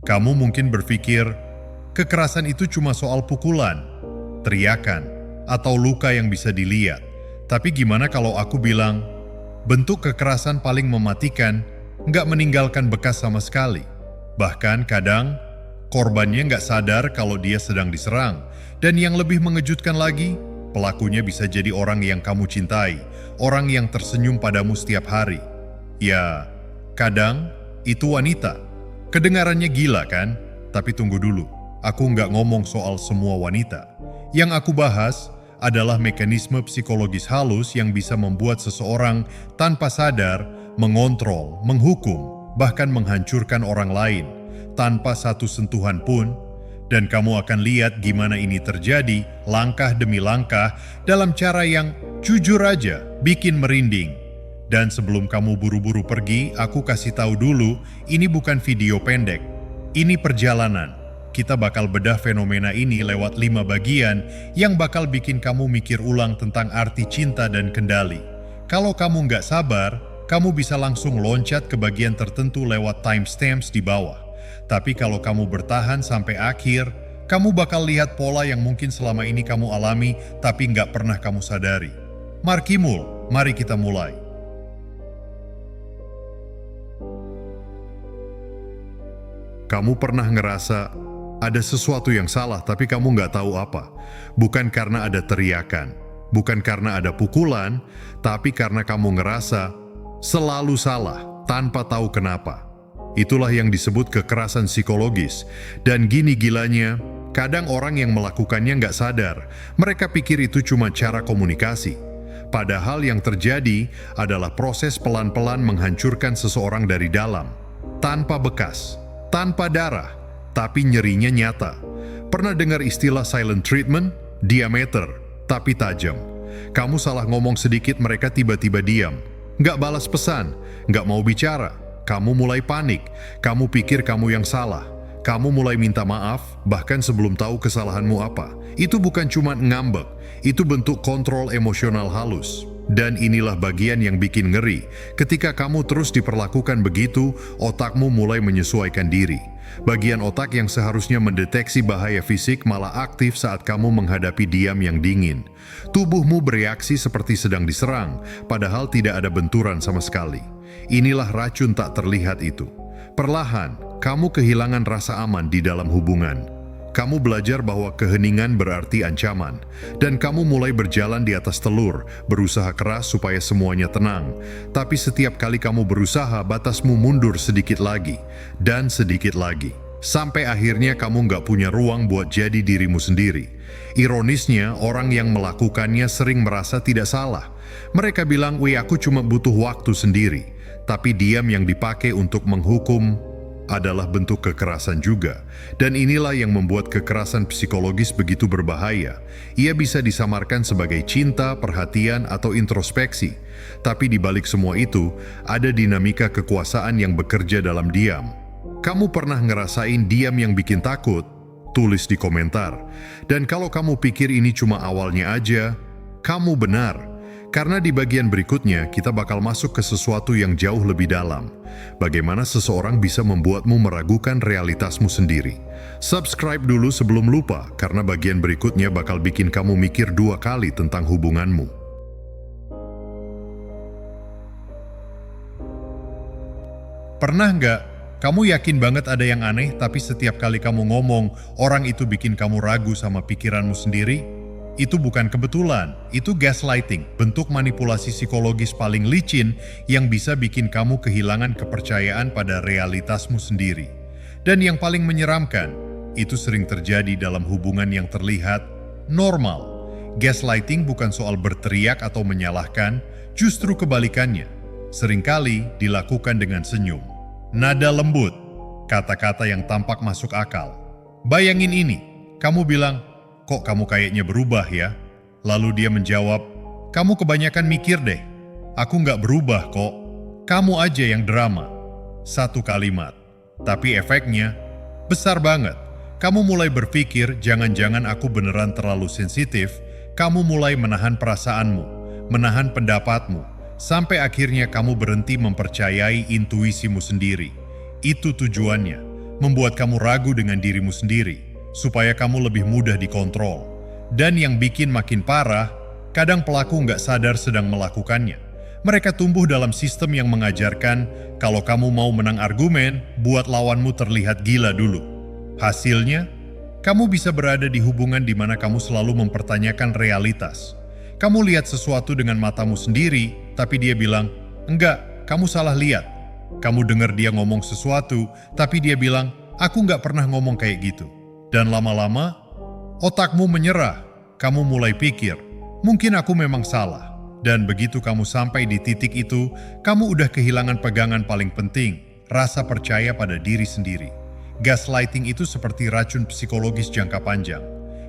Kamu mungkin berpikir, kekerasan itu cuma soal pukulan, teriakan, atau luka yang bisa dilihat. Tapi gimana kalau aku bilang, bentuk kekerasan paling mematikan nggak meninggalkan bekas sama sekali. Bahkan kadang, korbannya nggak sadar kalau dia sedang diserang. Dan yang lebih mengejutkan lagi, pelakunya bisa jadi orang yang kamu cintai, orang yang tersenyum padamu setiap hari. Ya, kadang itu wanita. Kedengarannya gila kan? Tapi tunggu dulu, aku nggak ngomong soal semua wanita. Yang aku bahas adalah mekanisme psikologis halus yang bisa membuat seseorang tanpa sadar mengontrol, menghukum, bahkan menghancurkan orang lain tanpa satu sentuhan pun. Dan kamu akan lihat gimana ini terjadi langkah demi langkah dalam cara yang jujur aja bikin merinding. Dan sebelum kamu buru-buru pergi, aku kasih tahu dulu, ini bukan video pendek. Ini perjalanan. Kita bakal bedah fenomena ini lewat 5 bagian yang bakal bikin kamu mikir ulang tentang arti cinta dan kendali. Kalau kamu nggak sabar, kamu bisa langsung loncat ke bagian tertentu lewat timestamps di bawah. Tapi kalau kamu bertahan sampai akhir, kamu bakal lihat pola yang mungkin selama ini kamu alami tapi nggak pernah kamu sadari. Markimul, mari kita mulai. Kamu pernah ngerasa ada sesuatu yang salah tapi kamu nggak tahu apa? Bukan karena ada teriakan, bukan karena ada pukulan, tapi karena kamu ngerasa selalu salah tanpa tahu kenapa. Itulah yang disebut kekerasan psikologis. Dan gini gilanya, kadang orang yang melakukannya nggak sadar. Mereka pikir itu cuma cara komunikasi. Padahal yang terjadi adalah proses pelan-pelan menghancurkan seseorang dari dalam. Tanpa bekas, tanpa darah, tapi nyerinya nyata. Pernah dengar istilah silent treatment? Diameter, tapi tajam. Kamu salah ngomong sedikit, mereka tiba-tiba diam. Nggak balas pesan, nggak mau bicara. Kamu mulai panik, kamu pikir kamu yang salah. Kamu mulai minta maaf, bahkan sebelum tahu kesalahanmu apa. Itu bukan cuma ngambek, itu bentuk kontrol emosional halus. Dan inilah bagian yang bikin ngeri. Ketika kamu terus diperlakukan begitu, otakmu mulai menyesuaikan diri. Bagian otak yang seharusnya mendeteksi bahaya fisik malah aktif saat kamu menghadapi diam yang dingin. Tubuhmu bereaksi seperti sedang diserang, padahal tidak ada benturan sama sekali. Inilah racun tak terlihat itu. Perlahan, kamu kehilangan rasa aman di dalam hubungan. Kamu belajar bahwa keheningan berarti ancaman, dan kamu mulai berjalan di atas telur, berusaha keras supaya semuanya tenang. Tapi setiap kali kamu berusaha, batasmu mundur sedikit lagi, dan sedikit lagi. Sampai akhirnya kamu nggak punya ruang buat jadi dirimu sendiri. Ironisnya, orang yang melakukannya sering merasa tidak salah. Mereka bilang, "Wih, aku cuma butuh waktu sendiri." Tapi diam yang dipakai untuk menghukum adalah bentuk kekerasan juga. Dan inilah yang membuat kekerasan psikologis begitu berbahaya. Ia bisa disamarkan sebagai cinta, perhatian, atau introspeksi. Tapi di balik semua itu, ada dinamika kekuasaan yang bekerja dalam diam. Kamu pernah ngerasain diam yang bikin takut? Tulis di komentar. Dan kalau kamu pikir ini cuma awalnya aja, kamu benar. Karena di bagian berikutnya, kita bakal masuk ke sesuatu yang jauh lebih dalam. Bagaimana seseorang bisa membuatmu meragukan realitasmu sendiri. Subscribe dulu sebelum lupa, karena bagian berikutnya bakal bikin kamu mikir 2 kali tentang hubunganmu. Pernah nggak, kamu yakin banget ada yang aneh, tapi setiap kali kamu ngomong, orang itu bikin kamu ragu sama pikiranmu sendiri? Itu bukan kebetulan, itu gaslighting, bentuk manipulasi psikologis paling licin yang bisa bikin kamu kehilangan kepercayaan pada realitasmu sendiri. Dan yang paling menyeramkan, itu sering terjadi dalam hubungan yang terlihat normal. Gaslighting bukan soal berteriak atau menyalahkan, justru kebalikannya. Seringkali dilakukan dengan senyum, nada lembut, kata-kata yang tampak masuk akal. Bayangin ini, kamu bilang, "Kok kamu kayaknya berubah ya?" Lalu dia menjawab, "Kamu kebanyakan mikir deh. Aku nggak berubah kok. Kamu aja yang drama." Satu kalimat. Tapi efeknya besar banget. Kamu mulai berpikir, jangan-jangan aku beneran terlalu sensitif. Kamu mulai menahan perasaanmu, menahan pendapatmu, sampai akhirnya kamu berhenti mempercayai intuisimu sendiri. Itu tujuannya. membuat kamu ragu dengan dirimu sendiri, supaya kamu lebih mudah dikontrol. Dan yang bikin makin parah, kadang pelaku nggak sadar sedang melakukannya. Mereka tumbuh dalam sistem yang mengajarkan kalau kamu mau menang argumen, buat lawanmu terlihat gila dulu. Hasilnya, kamu bisa berada di hubungan di mana kamu selalu mempertanyakan realitas. Kamu lihat sesuatu dengan matamu sendiri, tapi dia bilang, "Enggak, kamu salah lihat." Kamu dengar dia ngomong sesuatu, tapi dia bilang, "Aku nggak pernah ngomong kayak gitu." Dan lama-lama, otakmu menyerah. Kamu mulai pikir, "Mungkin aku memang salah." Dan begitu kamu sampai di titik itu, kamu udah kehilangan pegangan paling penting, rasa percaya pada diri sendiri. Gaslighting itu seperti racun psikologis jangka panjang.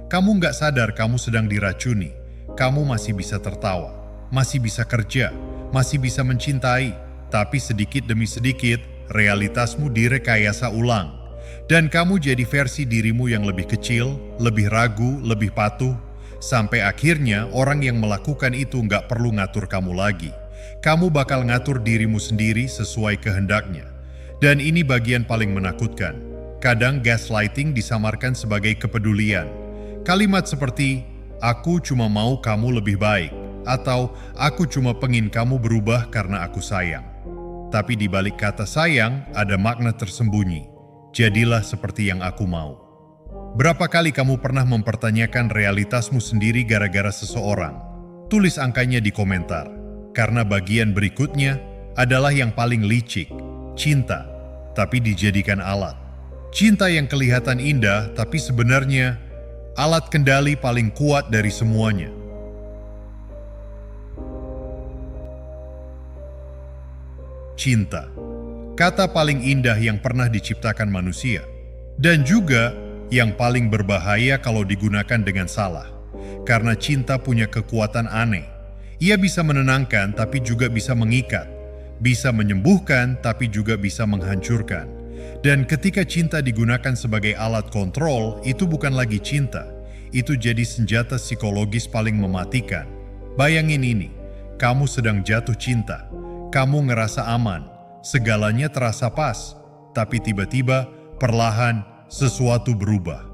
Kamu nggak sadar kamu sedang diracuni. Kamu masih bisa tertawa, masih bisa kerja, masih bisa mencintai, tapi sedikit demi sedikit, realitasmu direkayasa ulang. Dan kamu jadi versi dirimu yang lebih kecil, lebih ragu, lebih patuh, sampai akhirnya orang yang melakukan itu nggak perlu ngatur kamu lagi. Kamu bakal ngatur dirimu sendiri sesuai kehendaknya. Dan ini bagian paling menakutkan. Kadang gaslighting disamarkan sebagai kepedulian. Kalimat seperti, "Aku cuma mau kamu lebih baik," atau "Aku cuma pengen kamu berubah karena aku sayang." Tapi di balik kata sayang ada makna tersembunyi. Jadilah seperti yang aku mau. Berapa kali kamu pernah mempertanyakan realitasmu sendiri gara-gara seseorang? Tulis angkanya di komentar. Karena bagian berikutnya adalah yang paling licik. Cinta, tapi dijadikan alat. Cinta yang kelihatan indah, tapi sebenarnya alat kendali paling kuat dari semuanya. Cinta, kata paling indah yang pernah diciptakan manusia. Dan juga yang paling berbahaya kalau digunakan dengan salah. Karena cinta punya kekuatan aneh. Ia bisa menenangkan tapi juga bisa mengikat. Bisa menyembuhkan tapi juga bisa menghancurkan. Dan ketika cinta digunakan sebagai alat kontrol, itu bukan lagi cinta. Itu jadi senjata psikologis paling mematikan. Bayangin ini, kamu sedang jatuh cinta. Kamu ngerasa aman, segalanya terasa pas. Tapi tiba-tiba, perlahan, sesuatu berubah.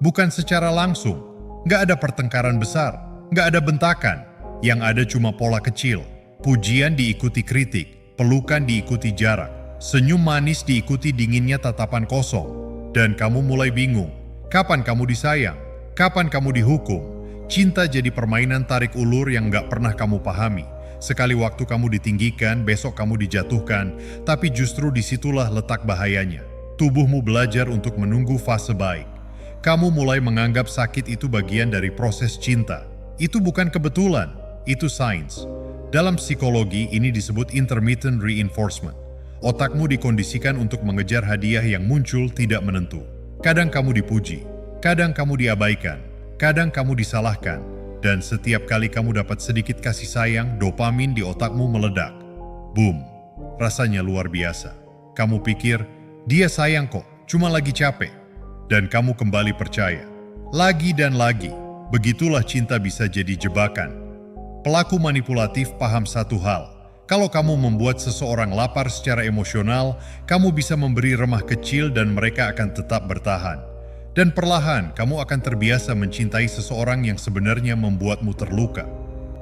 Bukan secara langsung, nggak ada pertengkaran besar, nggak ada bentakan. Yang ada cuma pola kecil. Pujian diikuti kritik, pelukan diikuti jarak, senyum manis diikuti dinginnya tatapan kosong. Dan kamu mulai bingung, kapan kamu disayang, kapan kamu dihukum. Cinta jadi permainan tarik ulur yang nggak pernah kamu pahami. Sekali waktu kamu ditinggikan, besok kamu dijatuhkan, tapi justru disitulah letak bahayanya. Tubuhmu belajar untuk menunggu fase baik. Kamu mulai menganggap sakit itu bagian dari proses cinta. Itu bukan kebetulan, itu sains. Dalam psikologi ini disebut intermittent reinforcement. Otakmu dikondisikan untuk mengejar hadiah yang muncul tidak menentu. Kadang kamu dipuji, kadang kamu diabaikan, kadang kamu disalahkan. Dan setiap kali kamu dapat sedikit kasih sayang, dopamin di otakmu meledak. Boom, rasanya luar biasa. Kamu pikir, dia sayang kok, cuma lagi capek. Dan kamu kembali percaya. Lagi dan lagi, begitulah cinta bisa jadi jebakan. Pelaku manipulatif paham satu hal. Kalau kamu membuat seseorang lapar secara emosional, kamu bisa memberi remah kecil dan mereka akan tetap bertahan. Dan perlahan kamu akan terbiasa mencintai seseorang yang sebenarnya membuatmu terluka.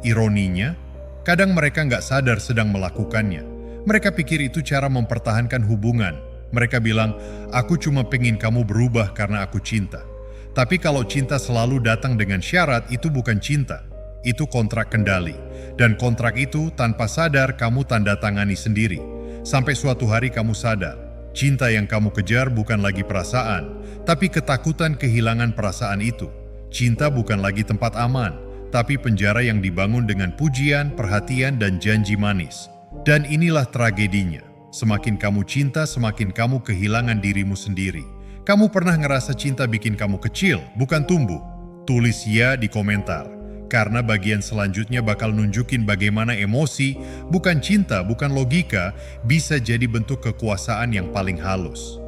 Ironinya, kadang mereka nggak sadar sedang melakukannya. Mereka pikir itu cara mempertahankan hubungan. Mereka bilang, "Aku cuma pengen kamu berubah karena aku cinta." Tapi kalau cinta selalu datang dengan syarat, itu bukan cinta. Itu kontrak kendali. Dan kontrak itu tanpa sadar kamu tanda tangani sendiri. Sampai suatu hari kamu sadar, cinta yang kamu kejar bukan lagi perasaan, tapi ketakutan kehilangan perasaan itu. Cinta bukan lagi tempat aman, tapi penjara yang dibangun dengan pujian, perhatian, dan janji manis. Dan inilah tragedinya. Semakin kamu cinta, semakin kamu kehilangan dirimu sendiri. Kamu pernah ngerasa cinta bikin kamu kecil, bukan tumbuh? Tulis ya di komentar. Karena bagian selanjutnya bakal nunjukin bagaimana emosi, bukan cinta, bukan logika, bisa jadi bentuk kekuasaan yang paling halus.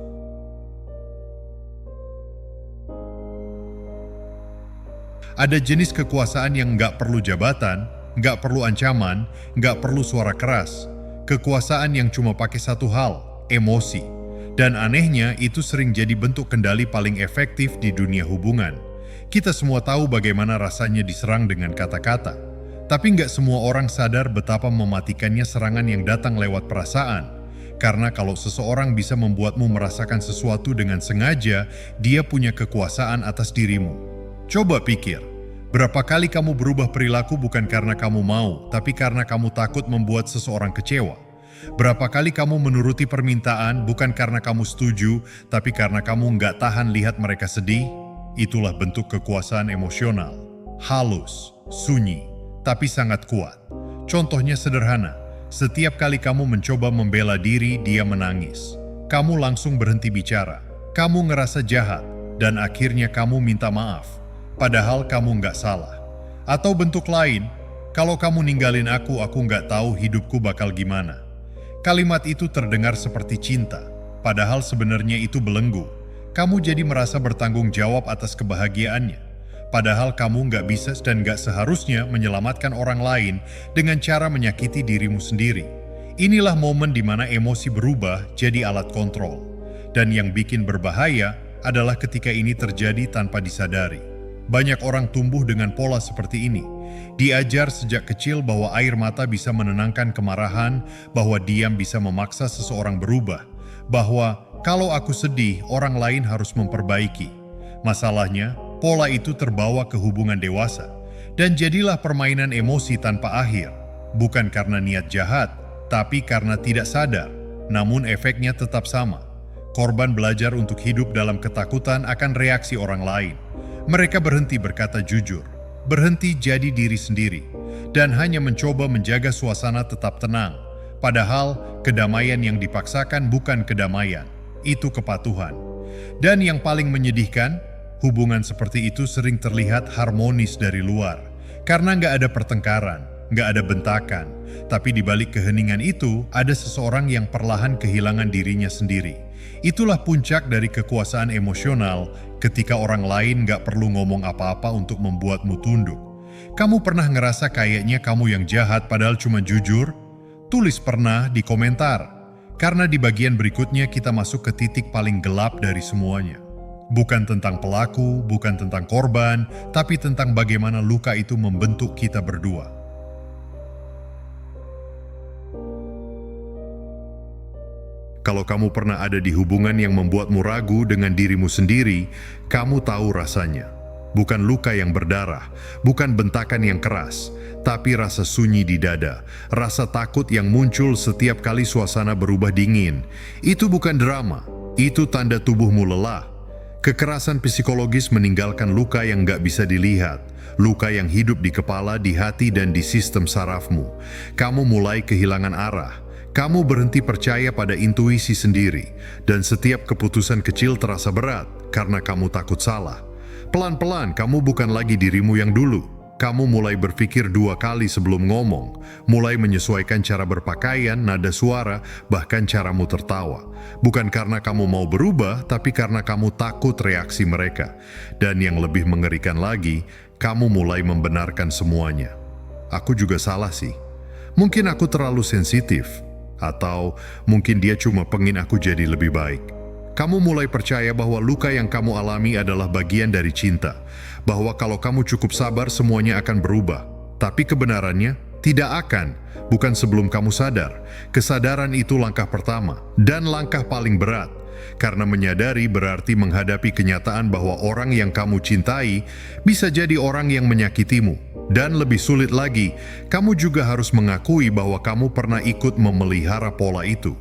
Ada jenis kekuasaan yang nggak perlu jabatan, nggak perlu ancaman, nggak perlu suara keras. Kekuasaan yang cuma pakai satu hal, emosi. Dan anehnya, itu sering jadi bentuk kendali paling efektif di dunia hubungan. Kita semua tahu bagaimana rasanya diserang dengan kata-kata. Tapi nggak semua orang sadar betapa mematikannya serangan yang datang lewat perasaan. Karena kalau seseorang bisa membuatmu merasakan sesuatu dengan sengaja, dia punya kekuasaan atas dirimu. Coba pikir, berapa kali kamu berubah perilaku bukan karena kamu mau, tapi karena kamu takut membuat seseorang kecewa? Berapa kali kamu menuruti permintaan bukan karena kamu setuju, tapi karena kamu nggak tahan lihat mereka sedih? Itulah bentuk kekuasaan emosional. Halus, sunyi, tapi sangat kuat. Contohnya sederhana, setiap kali kamu mencoba membela diri, dia menangis. Kamu langsung berhenti bicara. Kamu ngerasa jahat, dan akhirnya kamu minta maaf. Padahal kamu nggak salah. Atau bentuk lain, kalau kamu ninggalin aku nggak tahu hidupku bakal gimana. Kalimat itu terdengar seperti cinta, padahal sebenarnya itu belenggu. Kamu jadi merasa bertanggung jawab atas kebahagiaannya. Padahal kamu nggak bisa dan nggak seharusnya menyelamatkan orang lain dengan cara menyakiti dirimu sendiri. Inilah momen di mana emosi berubah jadi alat kontrol. Dan yang bikin berbahaya adalah ketika ini terjadi tanpa disadari. Banyak orang tumbuh dengan pola seperti ini. Diajar sejak kecil bahwa air mata bisa menenangkan kemarahan, bahwa diam bisa memaksa seseorang berubah, bahwa kalau aku sedih, orang lain harus memperbaiki. Masalahnya, pola itu terbawa ke hubungan dewasa, dan jadilah permainan emosi tanpa akhir. Bukan karena niat jahat, tapi karena tidak sadar, namun efeknya tetap sama. Korban belajar untuk hidup dalam ketakutan akan reaksi orang lain. Mereka berhenti berkata jujur, berhenti jadi diri sendiri, dan hanya mencoba menjaga suasana tetap tenang. Padahal, kedamaian yang dipaksakan bukan kedamaian, itu kepatuhan. Dan yang paling menyedihkan, hubungan seperti itu sering terlihat harmonis dari luar, karena nggak ada pertengkaran, nggak ada bentakan. Tapi di balik keheningan itu, ada seseorang yang perlahan kehilangan dirinya sendiri. Itulah puncak dari kekuasaan emosional ketika orang lain nggak perlu ngomong apa-apa untuk membuatmu tunduk. Kamu pernah ngerasa kayaknya kamu yang jahat padahal cuma jujur? Tulis pernah di komentar. Karena di bagian berikutnya kita masuk ke titik paling gelap dari semuanya. Bukan tentang pelaku, bukan tentang korban, tapi tentang bagaimana luka itu membentuk kita berdua. Kalau kamu pernah ada di hubungan yang membuatmu ragu dengan dirimu sendiri, kamu tahu rasanya. Bukan luka yang berdarah, bukan bentakan yang keras, tapi rasa sunyi di dada, rasa takut yang muncul setiap kali suasana berubah dingin. Itu bukan drama, itu tanda tubuhmu lelah. Kekerasan psikologis meninggalkan luka yang nggak bisa dilihat, luka yang hidup di kepala, di hati, dan di sistem sarafmu. Kamu mulai kehilangan arah. Kamu berhenti percaya pada intuisi sendiri, dan setiap keputusan kecil terasa berat karena kamu takut salah. Pelan-pelan kamu bukan lagi dirimu yang dulu. Kamu mulai berpikir 2 kali sebelum ngomong, mulai menyesuaikan cara berpakaian, nada suara, bahkan caramu tertawa. Bukan karena kamu mau berubah, tapi karena kamu takut reaksi mereka. Dan yang lebih mengerikan lagi, kamu mulai membenarkan semuanya. Aku juga salah sih. Mungkin aku terlalu sensitif. Atau mungkin dia cuma pengen aku jadi lebih baik. Kamu mulai percaya bahwa luka yang kamu alami adalah bagian dari cinta. Bahwa kalau kamu cukup sabar semuanya akan berubah. Tapi kebenarannya tidak akan. Bukan sebelum kamu sadar. Kesadaran itu langkah pertama dan langkah paling berat. Karena menyadari berarti menghadapi kenyataan bahwa orang yang kamu cintai bisa jadi orang yang menyakitimu. Dan lebih sulit lagi, kamu juga harus mengakui bahwa kamu pernah ikut memelihara pola itu.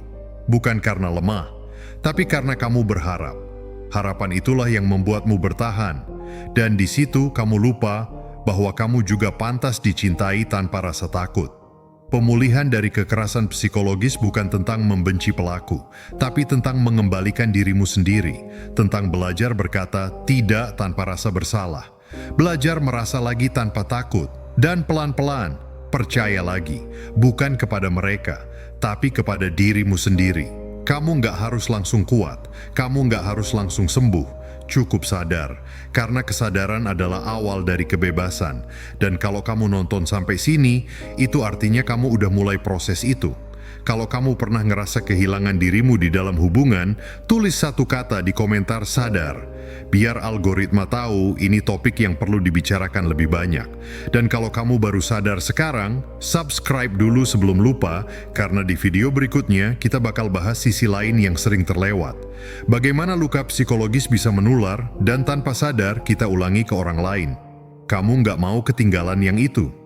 Bukan karena lemah, tapi karena kamu berharap. Harapan itulah yang membuatmu bertahan. Dan di situ kamu lupa bahwa kamu juga pantas dicintai tanpa rasa takut. Pemulihan dari kekerasan psikologis bukan tentang membenci pelaku, tapi tentang mengembalikan dirimu sendiri, tentang belajar berkata tidak tanpa rasa bersalah. Belajar merasa lagi tanpa takut, dan pelan-pelan percaya lagi, bukan kepada mereka, tapi kepada dirimu sendiri. Kamu nggak harus langsung kuat, kamu nggak harus langsung sembuh, cukup sadar, karena kesadaran adalah awal dari kebebasan. Dan kalau kamu nonton sampai sini, itu artinya kamu udah mulai proses itu. Kalau kamu pernah ngerasa kehilangan dirimu di dalam hubungan, tulis satu kata di komentar sadar. Biar algoritma tahu ini topik yang perlu dibicarakan lebih banyak. Dan kalau kamu baru sadar sekarang, subscribe dulu sebelum lupa, karena di video berikutnya kita bakal bahas sisi lain yang sering terlewat. Bagaimana luka psikologis bisa menular dan tanpa sadar kita ulangi ke orang lain. Kamu nggak mau ketinggalan yang itu.